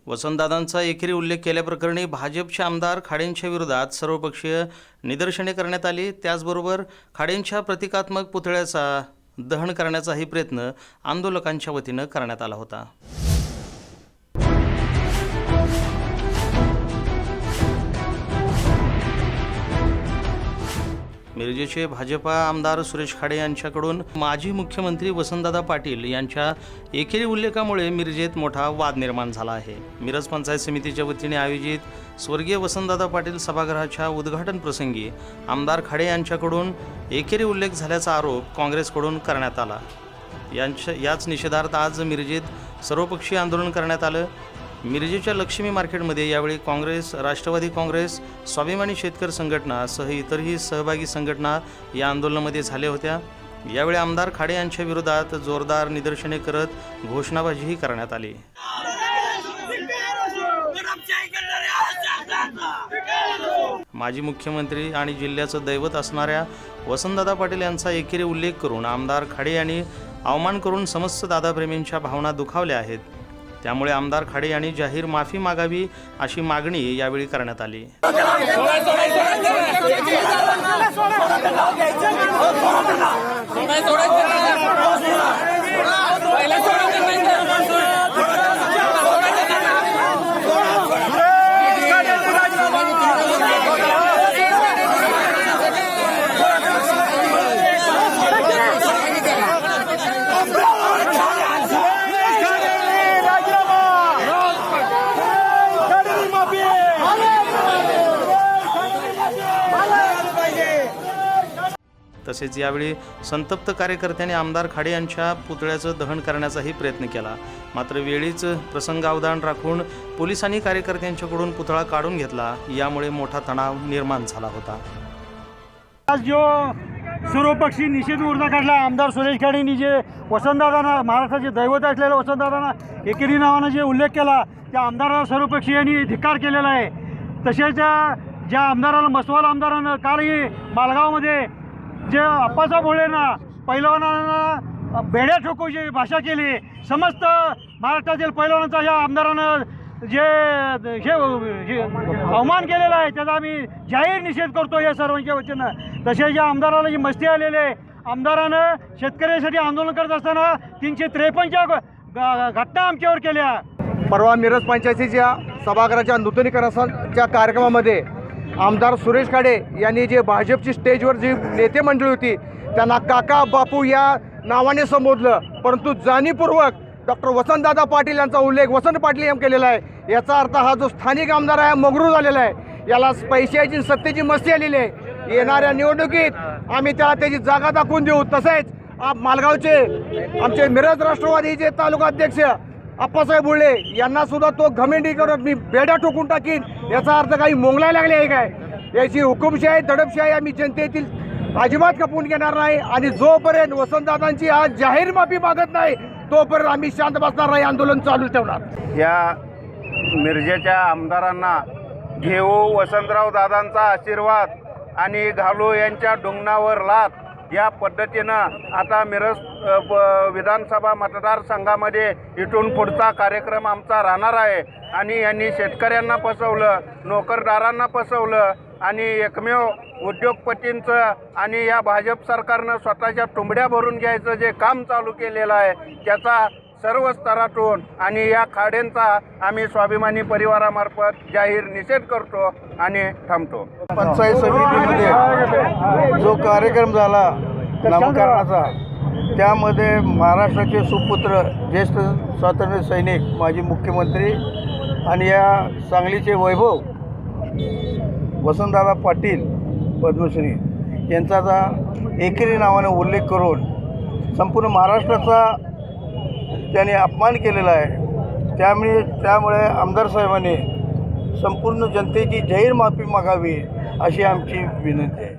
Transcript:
वसंतदादांचा एकेरी उल्लेख केल्याप्रकरणी भाजपचे आमदार खाडेंच्या विरोधात सर्वपक्षीय निदर्शने करण्यात आली। त्याचबरोबर खाडेंच्या प्रतिकात्मक पुतळ्याचा दहन करण्याचाही प्रयत्न आंदोलकांच्या वतीनं करण्यात आला होता। मिरजेचे भाजपा आमदार सुरेश खाडे यांच्याकडून माजी मुख्यमंत्री वसंतदादा पाटील यांच्या एकेरी उल्लेखामुळे मिरजेत मोठा वाद निर्माण झाला आहे। मिरज पंचायत समितीच्या वतीने आयोजित स्वर्गीय वसंतदादा पाटील सभागृहाच्या उद्घाटन प्रसंगी आमदार खाडे यांच्याकडून एकेरी उल्लेख झाल्याचा आरोप काँग्रेसकडून करण्यात आला। याच निषेधार्थ आज मिरजेत सर्वपक्षीय आंदोलन करण्यात आलं। मिरजेच्या लक्ष्मी मार्केटमध्ये यावेळी काँग्रेस, राष्ट्रवादी काँग्रेस, स्वाभिमानी शेतकरी संघटना सह इतरही सहभागी संघटना या आंदोलनामध्ये झाल्या होत्या। यावेळी आमदार खाडे यांच्या विरोधात जोरदार निदर्शने करत घोषणाबाजीही करण्यात आली। माजी मुख्यमंत्री आणि जिल्ह्याचं दैवत असणाऱ्या वसंतदादा पाटील यांचा एकेरी उल्लेख करून आमदार खाडे यांनी अवमान करून समस्त दादाप्रेमींच्या भावना दुखावल्या आहेत। त्यामुळे आमदार खाडे यांनी जाहीर माफी मागावी अशी मागणी यावेळी करण्यात आली। तसेच यावेळी संतप्त कार्यकर्त्यांनी आमदार खाडे यांच्या पुतळ्याचं दहन करण्याचाही प्रयत्न केला। मात्र वेळीच प्रसंगावधान राखून पोलिसांनी कार्यकर्त्यांच्याकडून पुतळा काढून घेतला। यामुळे मोठा तणाव निर्माण झाला होता। आज जो सर्वपक्षीय निषेध मोर्चा काढला आमदार सुरेश खाडेंनी, जे वसंतदादांना महाराष्ट्राचे दैवत असलेल्या वसंतदादांना एकेरी नावानं जे उल्लेख केला, त्या आमदाराला सर्वपक्षीयांनी धिक्कार केलेला आहे। तसेच ज्या आमदाराला मस्वाल आमदारानं कालही मालगावमध्ये जे अप्पासाहेब भोळेंना पैलवानांना बेड्या ठोकूची भाषा केली, समस्त महाराष्ट्रातील पैलवानांचा या आमदारानं जे अवमान केलेला आहे त्याचा आम्ही जाहीर निषेध करतो या सर्वांच्या वतीनं। तसेच या आमदाराला जी मस्ती आलेली आहे, आमदारानं शेतकऱ्यांसाठी आंदोलन करत असताना 353 घटना आमच्यावर केल्या। परवा मिरज पंचायतीच्या सभागृहाच्या नूतनीकरणाच्या कार्यक्रमामध्ये आमदार सुरेश खाडे यांनी जे भाजपची स्टेजवर जी नेते मंडळी होती त्यांना काका बापू या नावाने संबोधलं, परंतु जाणीवपूर्वक डॉक्टर वसंतदादा पाटील यांचा उल्लेख वसंत पाटील यांनी केलेला आहे। याचा अर्थ हा जो स्थानिक आमदार आहे मगरूर झालेला आहे, याला पैशाची सत्तेची मस्ती आलेली आहे। येणाऱ्या निवडणुकीत आम्ही त्याला त्याची जागा दाखवून देऊ। तसेच मालगावचे आमचे मिरज राष्ट्रवादीचे तालुका अध्यक्ष अप्पासाहेब भोळे यांना सुद्धा तो घमेंडी करत मी बेड्या ठोकून टाकीन, याचा अर्थ काही मोंगलाय लागले आहे काय? याची हुकुमशाही दडपशाही आम्ही जनतेतील अजिबात खपवून घेणार नाही आणि जोपर्यंत वसंतदादांची आज जाहीर माफी मागत नाही तोपर्यंत आम्ही शांत बसणार नाही, आंदोलन चालू ठेवणार। या मिरजेच्या आमदारांना घेऊ वसंतराव दादांचा आशीर्वाद आणि घालू यांच्या डोंगणावर लाथ या पद्धतीनं आता मिरज विधानसभा मतदारसंघामध्ये इथून पुढचा कार्यक्रम आमचा राहणार आहे। आणि यांनी शेतकऱ्यांना फसवलं, नोकरदारांना फसवलं आणि एकमेव उद्योगपतींचं आणि या भाजप सरकारनं स्वतःच्या तुंबड्या भरून घ्यायचं जे काम चालू केलेलं आहे त्याचा सर्व स्तरातून आणि या खाडेंचा आम्ही स्वाभिमानी परिवारामार्फत जाहीर निषेध करतो आणि थांबतो। पंचायत समितीमध्ये जो कार्यक्रम झाला नामकरणाचा, त्यामध्ये महाराष्ट्राचे सुपुत्र, ज्येष्ठ स्वातंत्र्य सैनिक, माजी मुख्यमंत्री आणि या सांगलीचे वैभव वसंतदादा पाटील पद्मश्री यांचा एकेरी नावाने उल्लेख करून संपूर्ण महाराष्ट्राचा त्याने अपमान केलेला आहे। त्यामुळे आमदार साहेबांनी संपूर्ण जनतेची जाहीर माफी मागावी अशी आमची विनंती आहे।